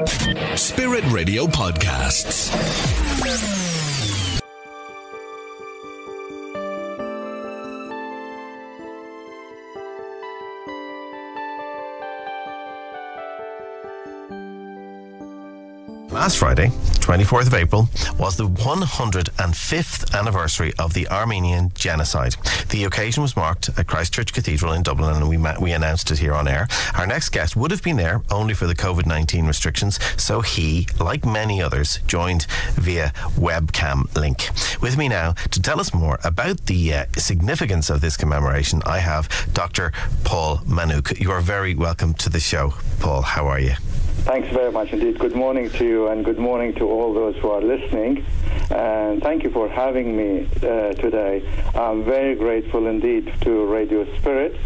Spirit Radio Podcasts. Last Friday, 24th of April, was the 105th anniversary of the Armenian Genocide. The occasion was marked at Christchurch Cathedral in Dublin, and we announced it here on air. Our next guest would have been there only for the COVID-19 restrictions, so he, like many others, joined via webcam link. With me now to tell us more about the significance of this commemoration, I have Dr. Paul Manook. You are very welcome to the show, Paul. How are you? Thanks very much indeed. Good morning to you, and good morning to all those who are listening. And thank you for having me today. I'm very grateful indeed to Radio Spirit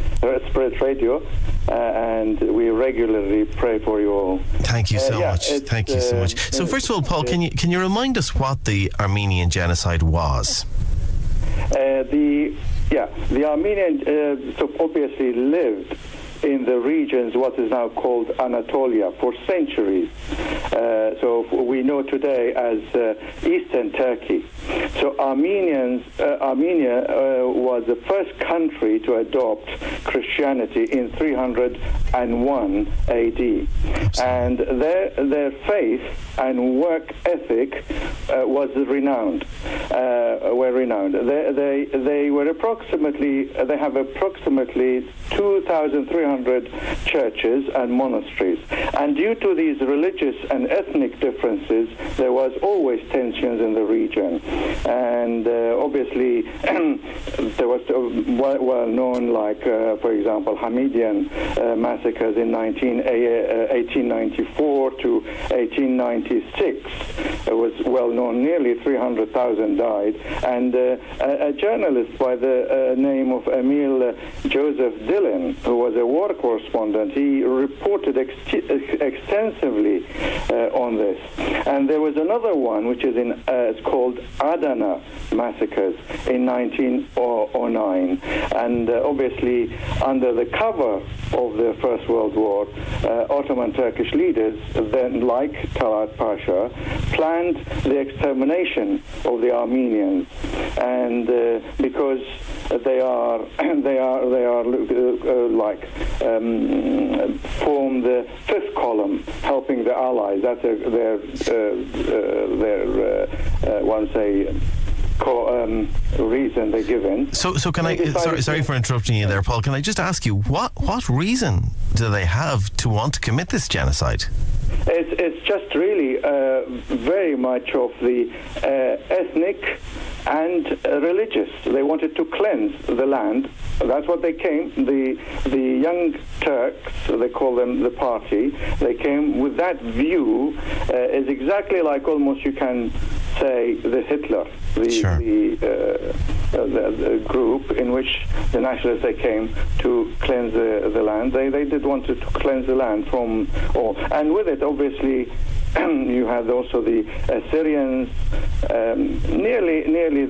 Radio, and we regularly pray for you all. Thank you so much. Thank you so much. So first of all, Paul, can you remind us what the Armenian Genocide was? The Armenian obviously lived in the regions what is now called Anatolia for centuries. So we know today as Eastern Turkey. So Armenia was the first country to adopt Christianity in 301 AD. And their faith and work ethic was renowned. They have approximately 2,300 churches and monasteries. And due to these religious and ethnic differences, there was always tensions in the region. And obviously, there was well known, like, for example, Hamidian massacres in 1894 to 1896. It was well known, nearly 300,000 died. And a journalist by the name of Emil Joseph Dillon, who was a war correspondent, he reported extensively on this. And there was another one, which is it's called Adana massacres in 1909. And obviously, under the cover of the First World War, Ottoman Turkish leaders, then like Talat Pasha, planned the extermination of the Armenians, and because they form the fifth column, helping the Allies. That's their reason they're given. So can I? Sorry for interrupting you there, Paul. Can I just ask you what reason do they have to want to commit this genocide? It's just really very much of the ethnic and religious. They wanted to cleanse the land. That's what they came. The young Turks, they call them the party, they came with that view. Is exactly like almost you can say the Hitler, the group in which the nationalists, they came to cleanse the land. They did want to cleanse the land from all. And with it, obviously, you had also the Assyrians. Nearly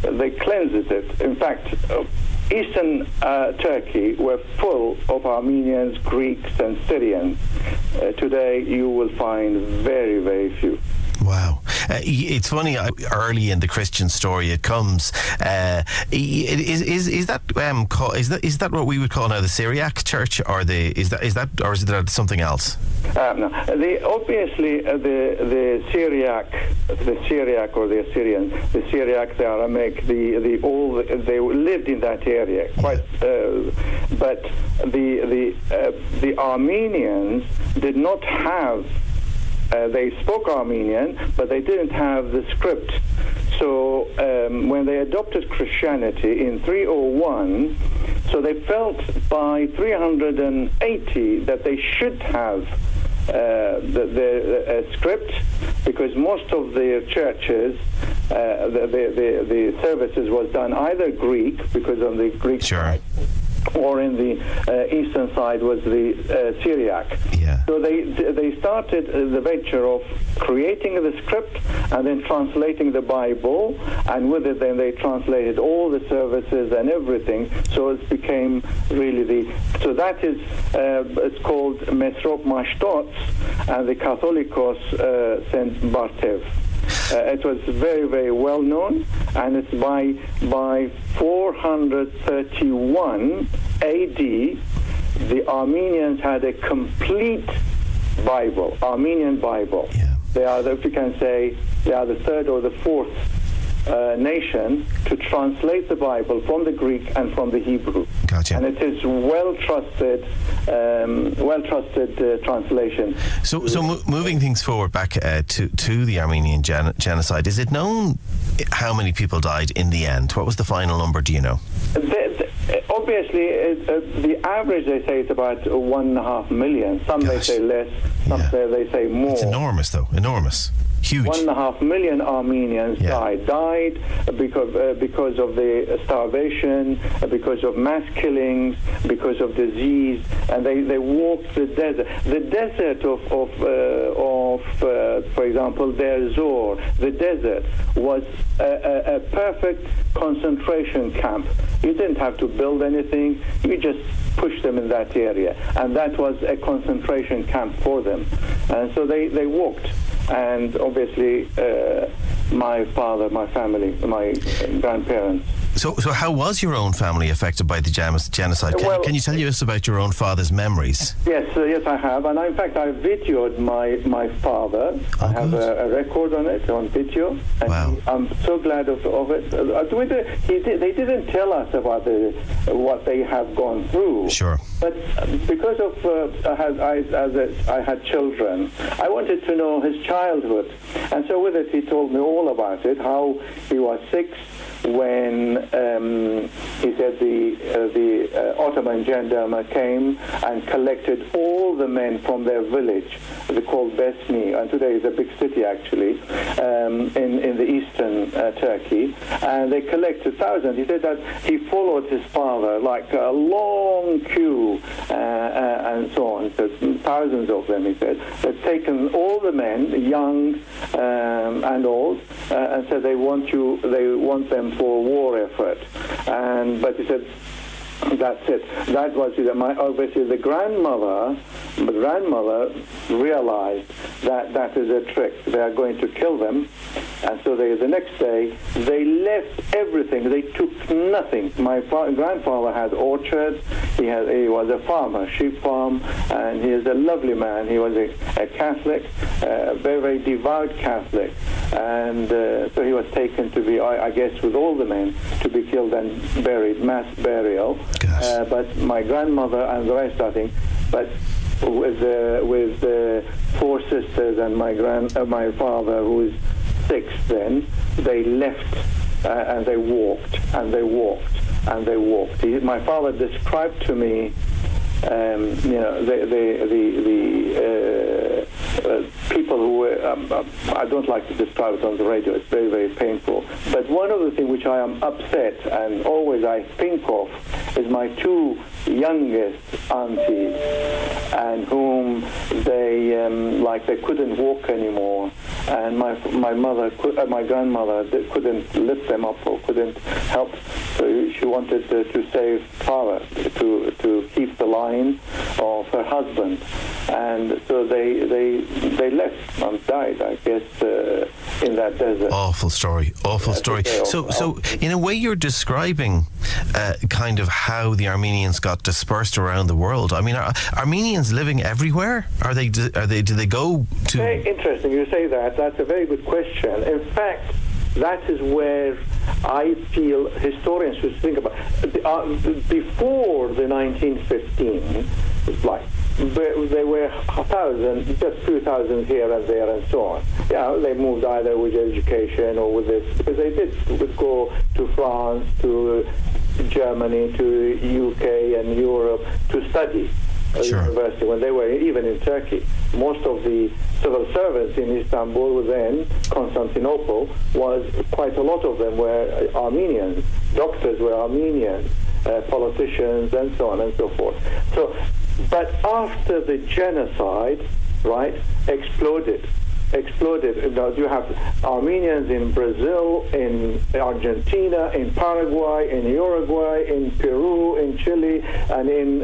they cleansed it. In fact, Eastern Turkey were full of Armenians, Greeks, and Syrians. Today, you will find very, very few. Wow. It's funny, early in the Christian story it comes. Is that what we would call now the Syriac Church, or is that something else? No. Obviously the Syriac or the Assyrian, the Syriac, the Aramaic, they lived in that area quite. But the Armenians did not have. They spoke Armenian, but they didn't have the script. So when they adopted Christianity in 301, so they felt by 380 that they should have the script, because most of the churches, the services was done either Greek, because on the Greek side, or in the eastern side was the Syriac. Yeah. So they started the venture of creating the script and then translating the Bible, and with it then they translated all the services and everything, so it became really so that is, it's called Mesrop Mashtots, and the Catholicos Saint Bartev. It was very, very well known, and it's by 431 AD, the Armenians had a complete Bible, Armenian Bible. Yeah. They are, if you can say, they are the third or the fourth nation to translate the Bible from the Greek and from the Hebrew. Gotcha. And it is well trusted translation. So moving things forward back to the Armenian genocide, is it known how many people died in the end? What was the final number? Do you know? Obviously, the average, they say, is about 1.5 million. Some they say less, some they say more. It's enormous, though. Enormous. Huge. 1.5 million Armenians died because of the starvation, because of mass killings, because of disease, and they walked the desert. The desert of for example, Deir Zor, the desert was a perfect concentration camp. You didn't have to build anything. You just pushed them in that area, and that was a concentration camp for them. And so they walked. And obviously, my father, my family, my grandparents. So how was your own family affected by the genocide? Can you tell us about your own father's memories? Yes, I have. And in fact, I videoed my father. Oh, I have a record on it, on video. And wow. I'm so glad of it. They didn't tell us about what they have gone through. Sure. But because of I had children, I wanted to know his childhood. And so with it, he told me all about it, how he was 6 when he said the Ottoman gendarme came and collected all the men from their village. They called Besmi, and today is a big city actually, in the eastern Turkey, and they collected thousands. He said that he followed his father like a long queue and so on. So thousands of them, he said. They've taken all the men, young and old, and said they want them for war effort. But he said, that's it. That was it. Obviously, the grandmother realized that is a trick. They are going to kill them, and so the next day they left everything. They took nothing. My grandfather had orchards. He was a farmer, sheep farm, and he is a lovely man. He was a Catholic, a very, very devout Catholic, and so he was taken to be, I guess, with all the men to be killed and buried, mass burial. But my grandmother and the rest, I think, but with the 4 sisters and my father, who is 6 then, they left and they walked and they walked and they walked. My father described to me, people who were, I don't like to describe it on the radio, it's very, very painful. But one of the things which I am upset and always I think of is my 2 youngest aunties, and whom they couldn't walk anymore, and my grandmother couldn't lift them up or couldn't help, so she wanted to save father, to keep the line of her husband, and so they left and died, I guess, in that desert. Awful story. So in a way, you're describing kind of how the Armenians got dispersed around the world. I mean, are Armenians living everywhere? Do they go to? Very interesting you say that. That's a very good question. In fact, that is where I feel historians should think about. Before the 1915, like there were 1,000, just 2,000 here and there and so on. Yeah, they moved either with education or with this, because they would go to France, to Germany, to UK and Europe to study. University, when they were even in Turkey. Most of the civil servants in Istanbul, then Constantinople, was quite a lot of them were Armenians. Doctors were Armenians. politicians, and so on and so forth. So, but after the genocide, right, exploded. You have Armenians in Brazil, in Argentina, in Paraguay, in Uruguay, in Peru, in Chile, and in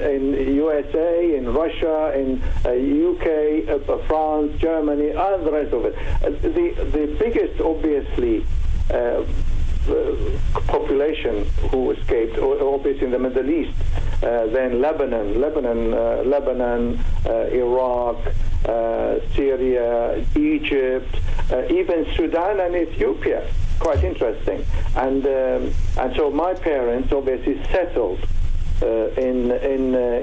USA, in Russia, in UK, France, Germany, and the rest of it. The biggest, obviously, population who escaped, obviously in the Middle East, then Lebanon, Iraq, Syria, Egypt, even Sudan and Ethiopia. Quite interesting. And so my parents obviously settled in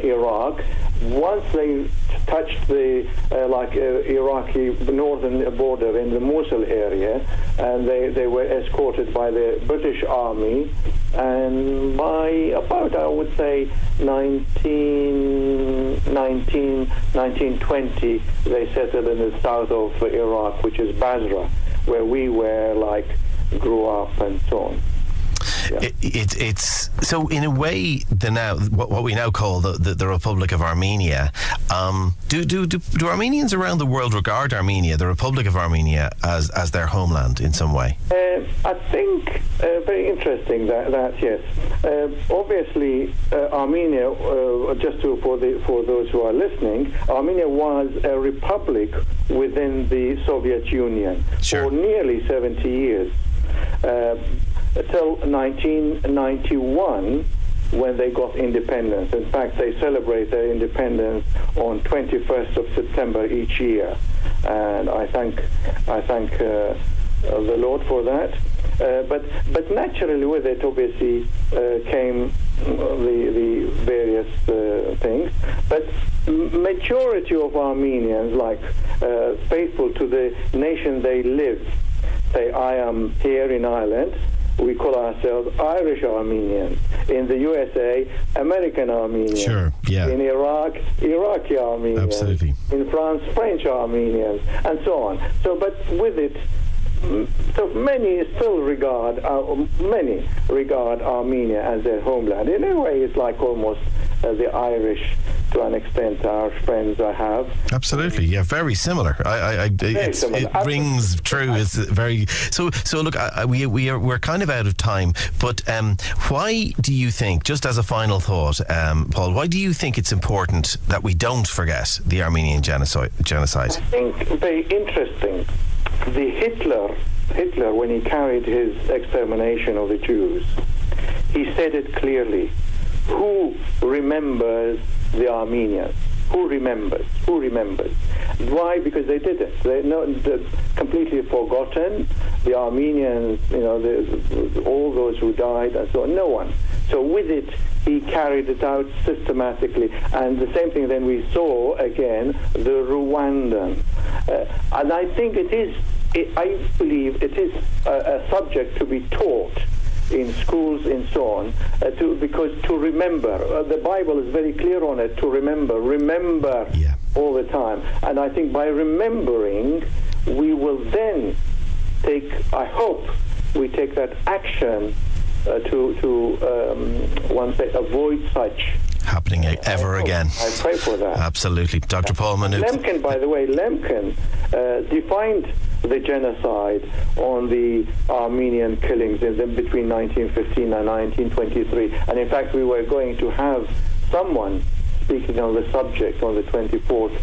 Iraq. Once they touched the Iraqi northern border in the Mosul area, and they were escorted by the British Army, and by about, I would say, 1920, they settled in the south of Iraq, which is Basra, where we grew up and so on. Yeah. It's so in a way what we now call the Republic of Armenia. Do Armenians around the world regard Armenia, the Republic of Armenia, as their homeland in some way? I think very interesting that yes. Obviously, Armenia. For those who are listening, Armenia was a republic within the Soviet Union for nearly 70 years. Till 1991, when they got independence. In fact, they celebrate their independence on 21st of September each year, and I thank the Lord for that. But naturally, with it, obviously, came the various things. But majority of Armenians, faithful to the nation they live, say, I am here in Ireland. We call ourselves Irish Armenians. In the USA, American Armenians. Sure, yeah. In Iraq, Iraqi Armenians. Absolutely. In France, French Armenians, and so on. So, but with it, so many regard Armenia as their homeland. In a way, it's like almost the Irish, to an extent, our friends I have. Absolutely, yeah, very similar. It rings true. It's very so. Look, we're kind of out of time, but why do you think, just as a final thought, Paul, why do you think it's important that we don't forget the Armenian genocide? I think very interesting. The Hitler, when he carried his extermination of the Jews, he said it clearly. Who remembers the Armenians? Who remembers? Why? Because they didn't. They're completely forgotten. The Armenians, all those who died and so on, no one. So with it, he carried it out systematically. And the same thing then we saw again, the Rwandan. And I think I believe it is a subject to be taught in schools and so on, because to remember, the Bible is very clear on it, to remember all the time. And I think by remembering, we will then I hope we take that action to avoid such happening ever again. I pray for that. Absolutely. Dr. Paul Manook. Lemkin, by the way, defined the genocide on the Armenian killings between 1915 and 1923. And in fact, we were going to have someone speaking on the subject on the 24th,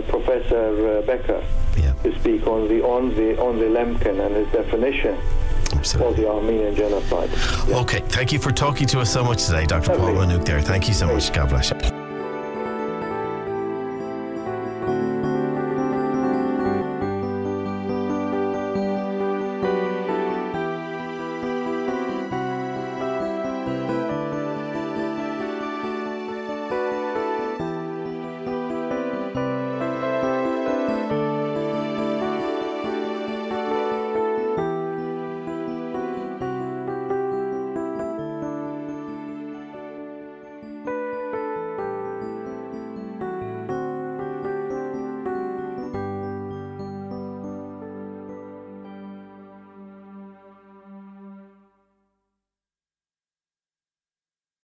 Professor Becker, to speak on the Lemkin and his definition. Absolutely. For the Armenian genocide. Okay, thank you for talking to us so much today, Dr. Paul Manook there. Thank you so much. God bless you.